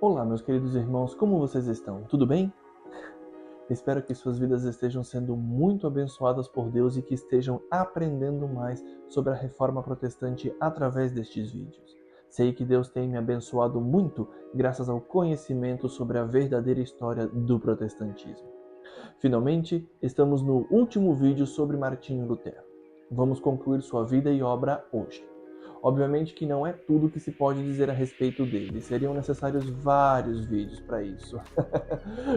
Olá, meus queridos irmãos, como vocês estão? Tudo bem? Espero que suas vidas estejam sendo muito abençoadas por Deus e que estejam aprendendo mais sobre a reforma protestante através destes vídeos. Sei que Deus tem me abençoado muito graças ao conhecimento sobre a verdadeira história do protestantismo. Finalmente, estamos no último vídeo sobre Martinho Lutero. Vamos concluir sua vida e obra hoje. Obviamente que não é tudo que se pode dizer a respeito dele, seriam necessários vários vídeos para isso.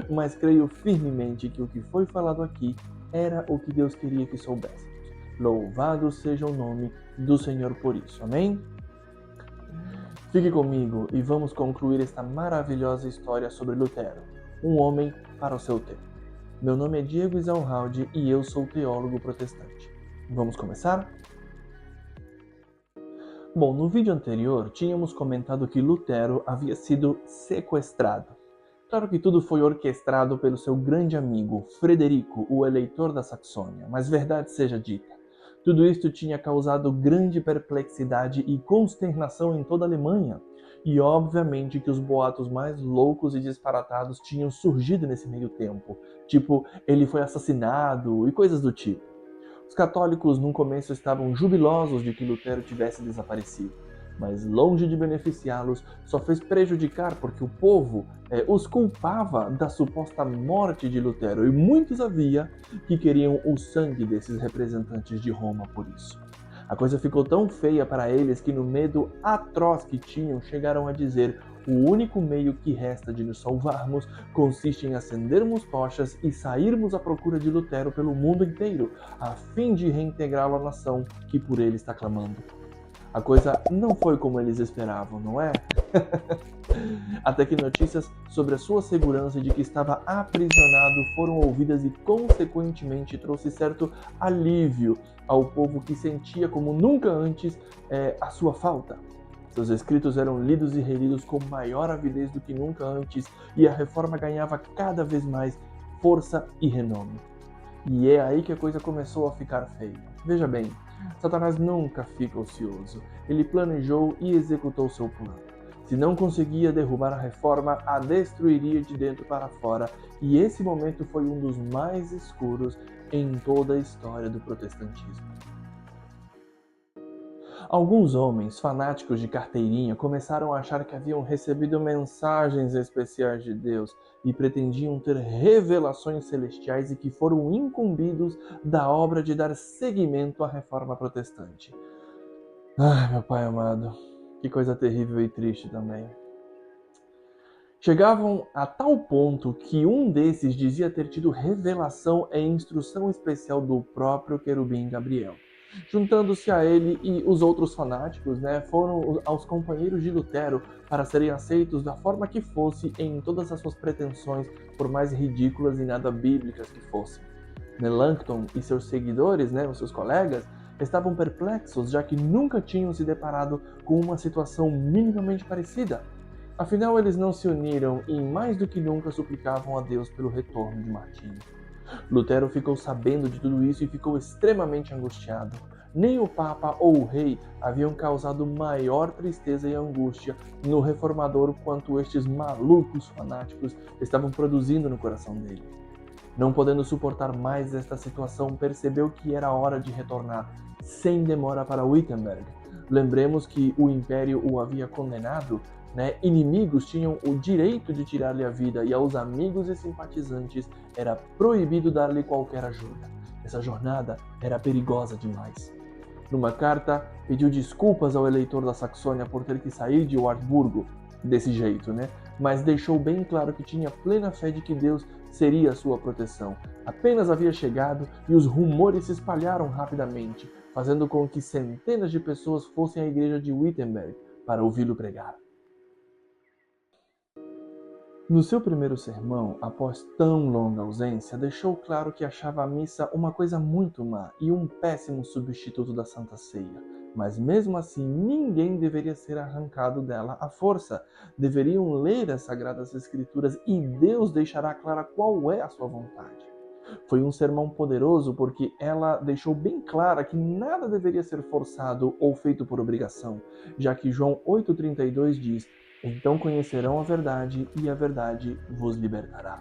Mas creio firmemente que o que foi falado aqui era o que Deus queria que soubéssemos. Louvado seja o nome do Senhor por isso, amém? Fique comigo e vamos concluir esta maravilhosa história sobre Lutero, um homem para o seu tempo. Meu nome é Diego Isalralde e eu sou teólogo protestante. Vamos começar? Bom, no vídeo anterior tínhamos comentado que Lutero havia sido sequestrado. Claro que tudo foi orquestrado pelo seu grande amigo, Frederico, o eleitor da Saxônia, mas verdade seja dita, tudo isto tinha causado grande perplexidade e consternação em toda a Alemanha, e obviamente que os boatos mais loucos e disparatados tinham surgido nesse meio tempo, tipo, ele foi assassinado e coisas do tipo. Os católicos, no começo, estavam jubilosos de que Lutero tivesse desaparecido, mas longe de beneficiá-los, só fez prejudicar porque o povo os culpava da suposta morte de Lutero, e muitos havia que queriam o sangue desses representantes de Roma por isso. A coisa ficou tão feia para eles que, no medo atroz que tinham, chegaram a dizer: o único meio que resta de nos salvarmos consiste em acendermos tochas e sairmos à procura de Lutero pelo mundo inteiro, a fim de reintegrá-lo à nação que por ele está clamando. A coisa não foi como eles esperavam, não é? Até que notícias sobre a sua segurança e de que estava aprisionado foram ouvidas e, consequentemente, trouxe certo alívio ao povo que sentia como nunca antes a sua falta. Seus escritos eram lidos e relidos com maior avidez do que nunca antes, e a reforma ganhava cada vez mais força e renome. E é aí que a coisa começou a ficar feia. Veja bem, Satanás nunca fica ocioso. Ele planejou e executou seu plano. Se não conseguia derrubar a reforma, a destruiria de dentro para fora, e esse momento foi um dos mais escuros em toda a história do protestantismo. Alguns homens fanáticos de carteirinha começaram a achar que haviam recebido mensagens especiais de Deus e pretendiam ter revelações celestiais e que foram incumbidos da obra de dar seguimento à reforma protestante. Ai, meu pai amado, que coisa terrível e triste também. Chegavam a tal ponto que um desses dizia ter tido revelação e instrução especial do próprio querubim Gabriel. Juntando-se a ele e os outros fanáticos, foram aos companheiros de Lutero para serem aceitos da forma que fosse em todas as suas pretensões, por mais ridículas e nada bíblicas que fossem. Melanchthon e seus seguidores, os seus colegas, estavam perplexos, já que nunca tinham se deparado com uma situação minimamente parecida. Afinal, eles não se uniram e mais do que nunca suplicavam a Deus pelo retorno de Martinho. Lutero ficou sabendo de tudo isso e ficou extremamente angustiado. Nem o Papa ou o Rei haviam causado maior tristeza e angústia no reformador quanto estes malucos fanáticos estavam produzindo no coração dele. Não podendo suportar mais esta situação, percebeu que era hora de retornar, sem demora, para Wittenberg. Lembremos que o Império o havia condenado, inimigos tinham o direito de tirar-lhe a vida e aos amigos e simpatizantes era proibido dar-lhe qualquer ajuda. Essa jornada era perigosa demais. Numa carta, pediu desculpas ao eleitor da Saxônia por ter que sair de Wartburgo desse jeito, mas deixou bem claro que tinha plena fé de que Deus seria a sua proteção. Apenas havia chegado e os rumores se espalharam rapidamente, fazendo com que centenas de pessoas fossem à igreja de Wittenberg para ouvi-lo pregar. No seu primeiro sermão, após tão longa ausência, deixou claro que achava a missa uma coisa muito má e um péssimo substituto da Santa Ceia. Mas mesmo assim, ninguém deveria ser arrancado dela à força. Deveriam ler as Sagradas Escrituras e Deus deixará clara qual é a sua vontade. Foi um sermão poderoso porque ela deixou bem clara que nada deveria ser forçado ou feito por obrigação, já que João 8,32 diz: Então conhecerão a verdade e a verdade vos libertará.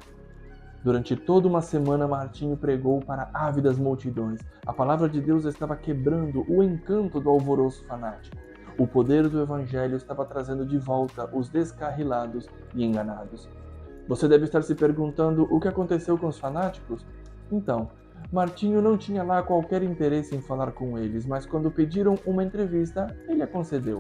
Durante toda uma semana, Martinho pregou para ávidas multidões. A palavra de Deus estava quebrando o encanto do alvoroço fanático. O poder do evangelho estava trazendo de volta os descarrilados e enganados. Você deve estar se perguntando o que aconteceu com os fanáticos? Então, Martinho não tinha lá qualquer interesse em falar com eles, mas quando pediram uma entrevista, ele a concedeu.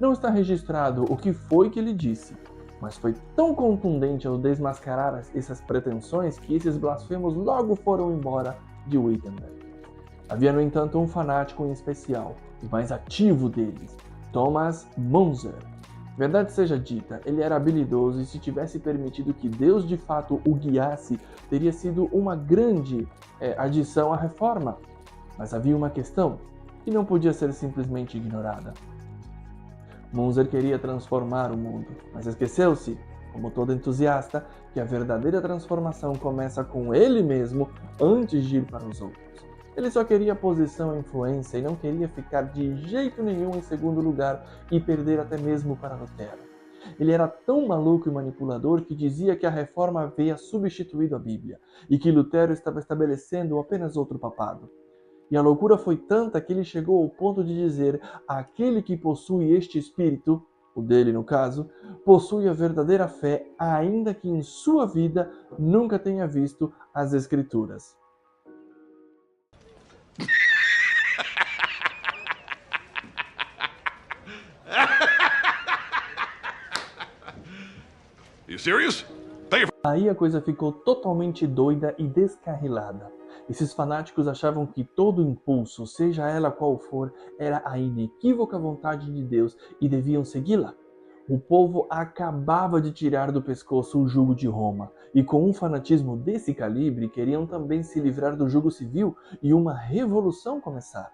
Não está registrado o que foi que ele disse, mas foi tão contundente ao desmascarar essas pretensões que esses blasfemos logo foram embora de Wittenberg. Havia, no entanto, um fanático em especial, o mais ativo deles, Thomas Munzer. Verdade seja dita, ele era habilidoso e se tivesse permitido que Deus de fato o guiasse, teria sido uma grande adição à reforma. Mas havia uma questão que não podia ser simplesmente ignorada. Munzer queria transformar o mundo, mas esqueceu-se, como todo entusiasta, que a verdadeira transformação começa com ele mesmo antes de ir para os outros. Ele só queria posição e influência e não queria ficar de jeito nenhum em segundo lugar e perder até mesmo para Lutero. Ele era tão maluco e manipulador que dizia que a reforma havia substituído a Bíblia e que Lutero estava estabelecendo apenas outro papado. E a loucura foi tanta que ele chegou ao ponto de dizer: aquele que possui este espírito, o dele no caso, possui a verdadeira fé, ainda que em sua vida nunca tenha visto as Escrituras. You serious? Aí a coisa ficou totalmente doida e descarrilada. Esses fanáticos achavam que todo impulso, seja ela qual for, era a inequívoca vontade de Deus e deviam segui-la. O povo acabava de tirar do pescoço o jugo de Roma, e com um fanatismo desse calibre, queriam também se livrar do jugo civil e uma revolução começar.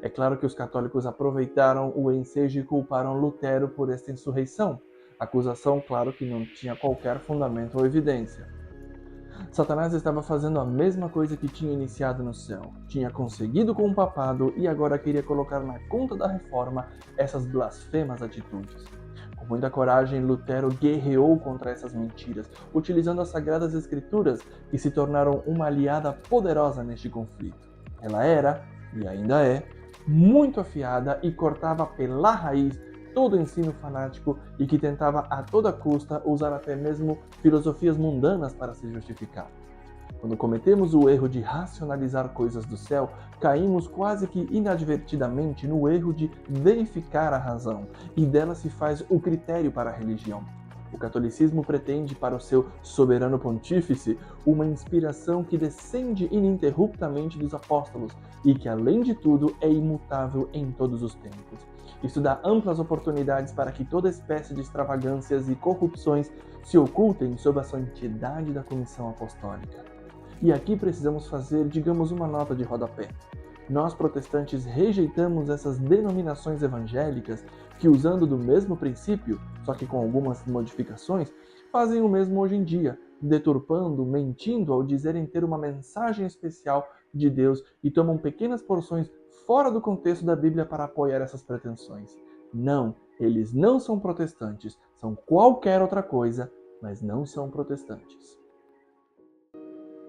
É claro que os católicos aproveitaram o ensejo e culparam Lutero por esta insurreição. Acusação, claro, que não tinha qualquer fundamento ou evidência. Satanás estava fazendo a mesma coisa que tinha iniciado no céu. Tinha conseguido com o papado e agora queria colocar na conta da reforma essas blasfemas atitudes. Com muita coragem, Lutero guerreou contra essas mentiras, utilizando as Sagradas Escrituras, que se tornaram uma aliada poderosa neste conflito. Ela era, e ainda é, muito afiada e cortava pela raiz todo o ensino fanático e que tentava a toda custa usar até mesmo filosofias mundanas para se justificar. Quando cometemos o erro de racionalizar coisas do céu, caímos quase que inadvertidamente no erro de verificar a razão, e dela se faz o critério para a religião. O catolicismo pretende para o seu soberano pontífice uma inspiração que descende ininterruptamente dos apóstolos e que, além de tudo, é imutável em todos os tempos. Isso dá amplas oportunidades para que toda espécie de extravagâncias e corrupções se ocultem sob a santidade da comissão apostólica. E aqui precisamos fazer, digamos, uma nota de rodapé. Nós, protestantes, rejeitamos essas denominações evangélicas que, usando do mesmo princípio, só que com algumas modificações, fazem o mesmo hoje em dia, deturpando, mentindo ao dizerem ter uma mensagem especial de Deus e tomam pequenas porções fora do contexto da Bíblia para apoiar essas pretensões. Não, eles não são protestantes, são qualquer outra coisa, mas não são protestantes.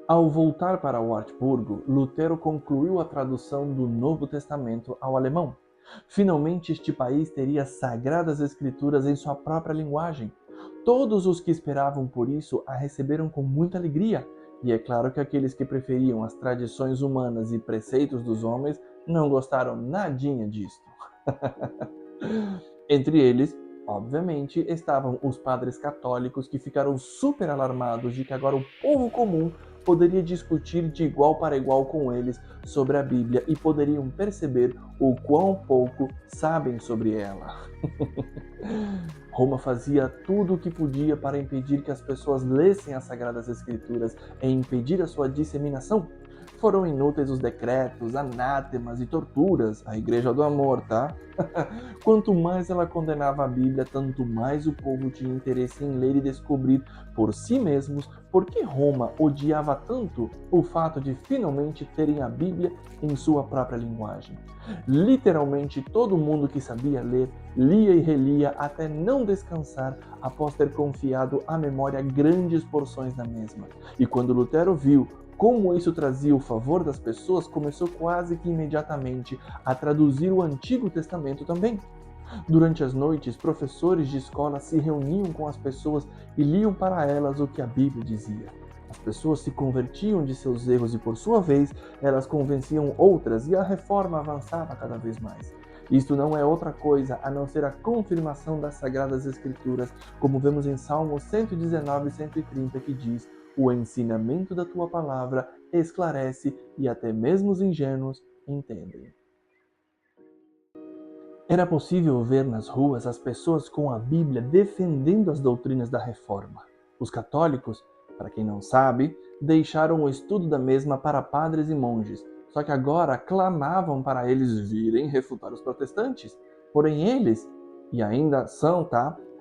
Ao voltar para Wartburgo, Lutero concluiu a tradução do Novo Testamento ao alemão. Finalmente este país teria as Sagradas Escrituras em sua própria linguagem. Todos os que esperavam por isso a receberam com muita alegria, e é claro que aqueles que preferiam as tradições humanas e preceitos dos homens não gostaram nadinha disto. Entre eles, obviamente, estavam os padres católicos que ficaram super alarmados de que agora o povo comum poderia discutir de igual para igual com eles sobre a Bíblia e poderiam perceber o quão pouco sabem sobre ela. Roma fazia tudo o que podia para impedir que as pessoas lessem as Sagradas Escrituras e impedir a sua disseminação. Foram inúteis os decretos, anátemas e torturas, a Igreja do Amor, tá? Quanto mais ela condenava a Bíblia, tanto mais o povo tinha interesse em ler e descobrir por si mesmos por que Roma odiava tanto o fato de finalmente terem a Bíblia em sua própria linguagem. Literalmente todo mundo que sabia ler, lia e relia até não descansar após ter confiado à memória grandes porções da mesma. E quando Lutero viu como isso trazia o favor das pessoas, começou quase que imediatamente a traduzir o Antigo Testamento também. Durante as noites, professores de escola se reuniam com as pessoas e liam para elas o que a Bíblia dizia. As pessoas se convertiam de seus erros e, por sua vez, elas convenciam outras e a reforma avançava cada vez mais. Isto não é outra coisa a não ser a confirmação das Sagradas Escrituras, como vemos em Salmos 119 e 130, que diz: "O ensinamento da tua palavra esclarece e até mesmo os ingênuos entendem." Era possível ver nas ruas as pessoas com a Bíblia defendendo as doutrinas da Reforma. Os católicos, para quem não sabe, deixaram o estudo da mesma para padres e monges, só que agora clamavam para eles virem refutar os protestantes. Porém eles, e ainda são,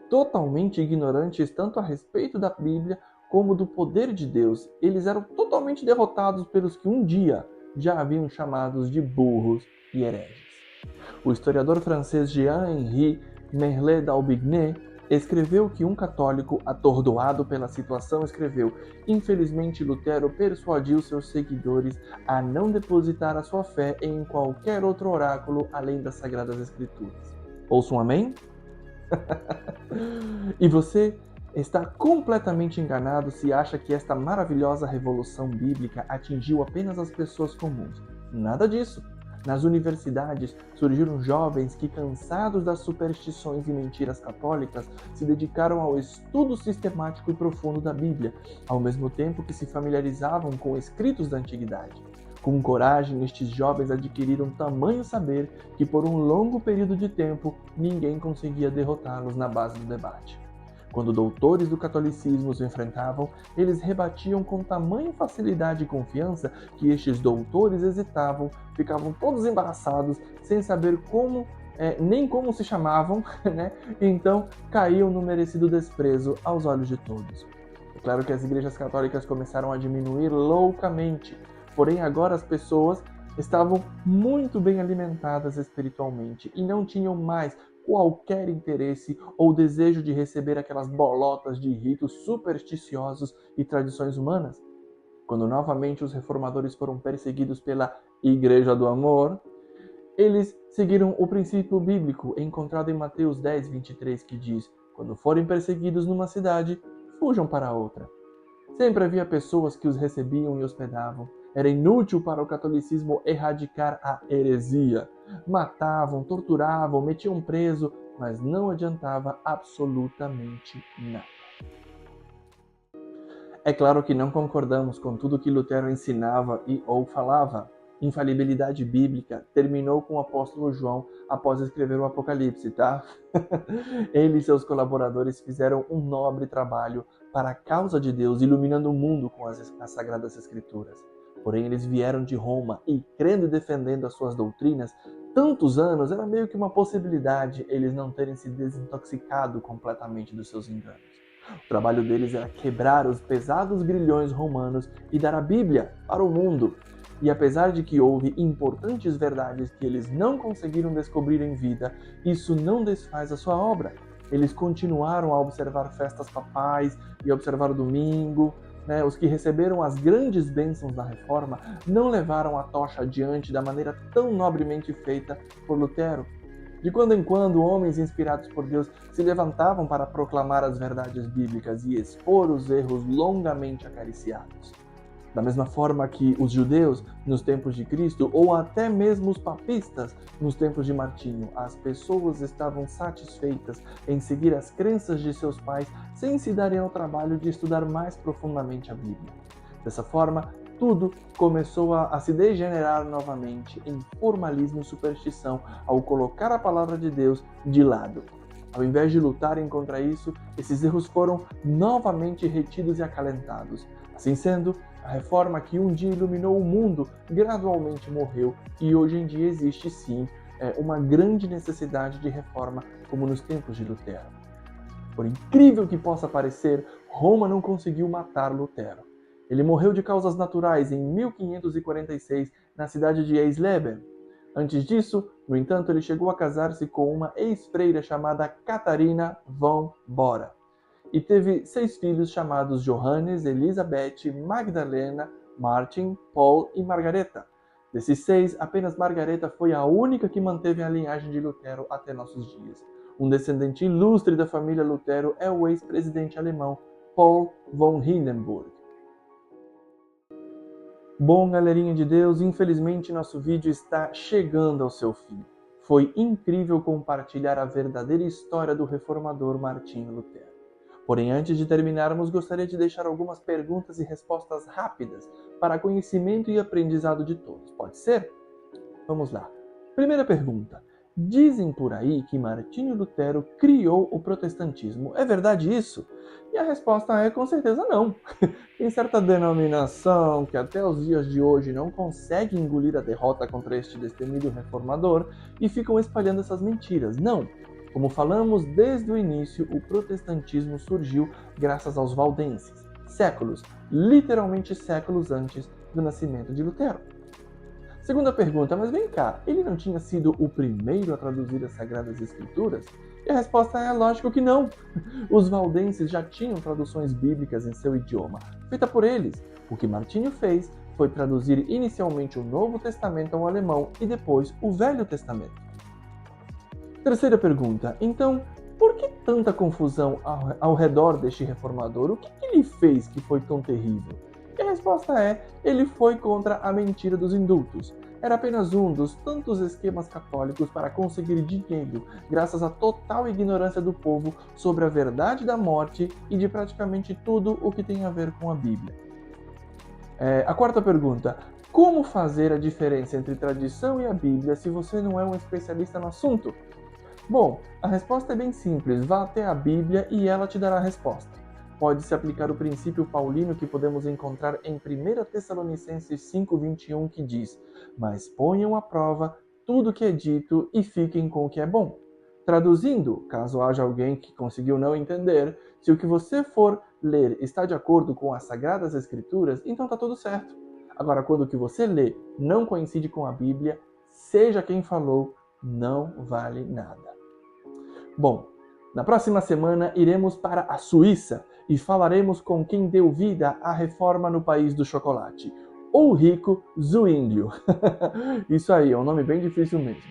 totalmente ignorantes tanto a respeito da Bíblia como do poder de Deus. Eles eram totalmente derrotados pelos que um dia já haviam chamados de burros e hereges. O historiador francês Jean-Henri Merlet d'Aubigné escreveu que um católico, atordoado pela situação, escreveu: "Infelizmente, Lutero persuadiu seus seguidores a não depositar a sua fé em qualquer outro oráculo além das Sagradas Escrituras." Ouça um amém? E você está completamente enganado se acha que esta maravilhosa revolução bíblica atingiu apenas as pessoas comuns. Nada disso. Nas universidades surgiram jovens que, cansados das superstições e mentiras católicas, se dedicaram ao estudo sistemático e profundo da Bíblia, ao mesmo tempo que se familiarizavam com escritos da antiguidade. Com coragem, estes jovens adquiriram tamanho saber que, por um longo período de tempo, ninguém conseguia derrotá-los na base do debate. Quando doutores do catolicismo os enfrentavam, eles rebatiam com tamanha facilidade e confiança que estes doutores hesitavam, ficavam todos embaraçados, sem saber nem como se chamavam, Então caíam no merecido desprezo aos olhos de todos. É claro que as igrejas católicas começaram a diminuir loucamente, porém agora as pessoas estavam muito bem alimentadas espiritualmente e não tinham mais qualquer interesse ou desejo de receber aquelas bolotas de ritos supersticiosos e tradições humanas. Quando novamente os reformadores foram perseguidos pela Igreja do Amor, eles seguiram o princípio bíblico encontrado em Mateus 10, 23, que diz: "Quando forem perseguidos numa cidade, fujam para outra." Sempre havia pessoas que os recebiam e hospedavam. Era inútil para o catolicismo erradicar a heresia. Matavam, torturavam, metiam preso, mas não adiantava absolutamente nada. É claro que não concordamos com tudo que Lutero ensinava ou falava. Infalibilidade bíblica terminou com o apóstolo João após escrever o Apocalipse, Ele e seus colaboradores fizeram um nobre trabalho para a causa de Deus, iluminando o mundo com as Sagradas Escrituras. Porém, eles vieram de Roma e, crendo e defendendo as suas doutrinas, tantos anos, era meio que uma possibilidade eles não terem se desintoxicado completamente dos seus enganos. O trabalho deles era quebrar os pesados grilhões romanos e dar a Bíblia para o mundo. E apesar de que houve importantes verdades que eles não conseguiram descobrir em vida, isso não desfaz a sua obra. Eles continuaram a observar festas papais e a observar o domingo. Os que receberam as grandes bênçãos da Reforma não levaram a tocha adiante da maneira tão nobremente feita por Lutero. De quando em quando, homens inspirados por Deus se levantavam para proclamar as verdades bíblicas e expor os erros longamente acariciados. Da mesma forma que os judeus nos tempos de Cristo, ou até mesmo os papistas nos tempos de Martinho, as pessoas estavam satisfeitas em seguir as crenças de seus pais sem se darem ao trabalho de estudar mais profundamente a Bíblia. Dessa forma, tudo começou a se degenerar novamente em formalismo e superstição ao colocar a palavra de Deus de lado. Ao invés de lutarem contra isso, esses erros foram novamente retidos e acalentados. Assim sendo, a reforma que um dia iluminou o mundo gradualmente morreu e hoje em dia existe sim uma grande necessidade de reforma, como nos tempos de Lutero. Por incrível que possa parecer, Roma não conseguiu matar Lutero. Ele morreu de causas naturais em 1546 na cidade de Eisleben. Antes disso, no entanto, ele chegou a casar-se com uma ex-freira chamada Catarina von Bora e teve 6 filhos chamados Johannes, Elisabeth, Magdalena, Martin, Paul e Margareta. Desses 6, apenas Margareta foi a única que manteve a linhagem de Lutero até nossos dias. Um descendente ilustre da família Lutero é o ex-presidente alemão Paul von Hindenburg. Bom, galerinha de Deus, infelizmente nosso vídeo está chegando ao seu fim. Foi incrível compartilhar a verdadeira história do reformador Martinho Lutero. Porém, antes de terminarmos, gostaria de deixar algumas perguntas e respostas rápidas para conhecimento e aprendizado de todos. Pode ser? Vamos lá. Primeira pergunta. Dizem por aí que Martinho Lutero criou o protestantismo. É verdade isso? E a resposta é com certeza não. Tem certa denominação que até os dias de hoje não consegue engolir a derrota contra este destemido reformador e ficam espalhando essas mentiras. Não! Como falamos desde o início, o protestantismo surgiu graças aos valdenses, séculos, literalmente séculos antes do nascimento de Lutero. Segunda pergunta, mas vem cá, ele não tinha sido o primeiro a traduzir as Sagradas Escrituras? E a resposta é lógico que não. Os valdenses já tinham traduções bíblicas em seu idioma, feita por eles. O que Martinho fez foi traduzir inicialmente o Novo Testamento ao alemão e depois o Velho Testamento. Terceira pergunta, então, por que tanta confusão ao redor deste reformador? O que ele fez que foi tão terrível? E a resposta é, ele foi contra a mentira dos indultos. Era apenas um dos tantos esquemas católicos para conseguir dinheiro, graças à total ignorância do povo sobre a verdade da morte e de praticamente tudo o que tem a ver com a Bíblia. A quarta pergunta, como fazer a diferença entre tradição e a Bíblia se você não é um especialista no assunto? Bom, a resposta é bem simples, vá até a Bíblia e ela te dará a resposta. Pode-se aplicar o princípio paulino que podemos encontrar em 1 Tessalonicenses 5:21, que diz: mas ponham à prova tudo o que é dito e fiquem com o que é bom. Traduzindo, caso haja alguém que conseguiu não entender, se o que você for ler está de acordo com as Sagradas Escrituras, então está tudo certo. Agora, quando o que você lê não coincide com a Bíblia, seja quem falou, não vale nada. Bom, na próxima semana iremos para a Suíça e falaremos com quem deu vida à reforma no país do chocolate, Ulrico Zwinglio. Isso aí, é um nome bem difícil mesmo.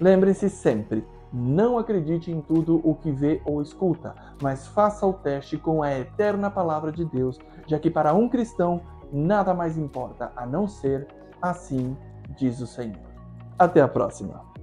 Lembre-se sempre, não acredite em tudo o que vê ou escuta, mas faça o teste com a eterna palavra de Deus, já que para um cristão nada mais importa a não ser assim diz o Senhor. Até a próxima!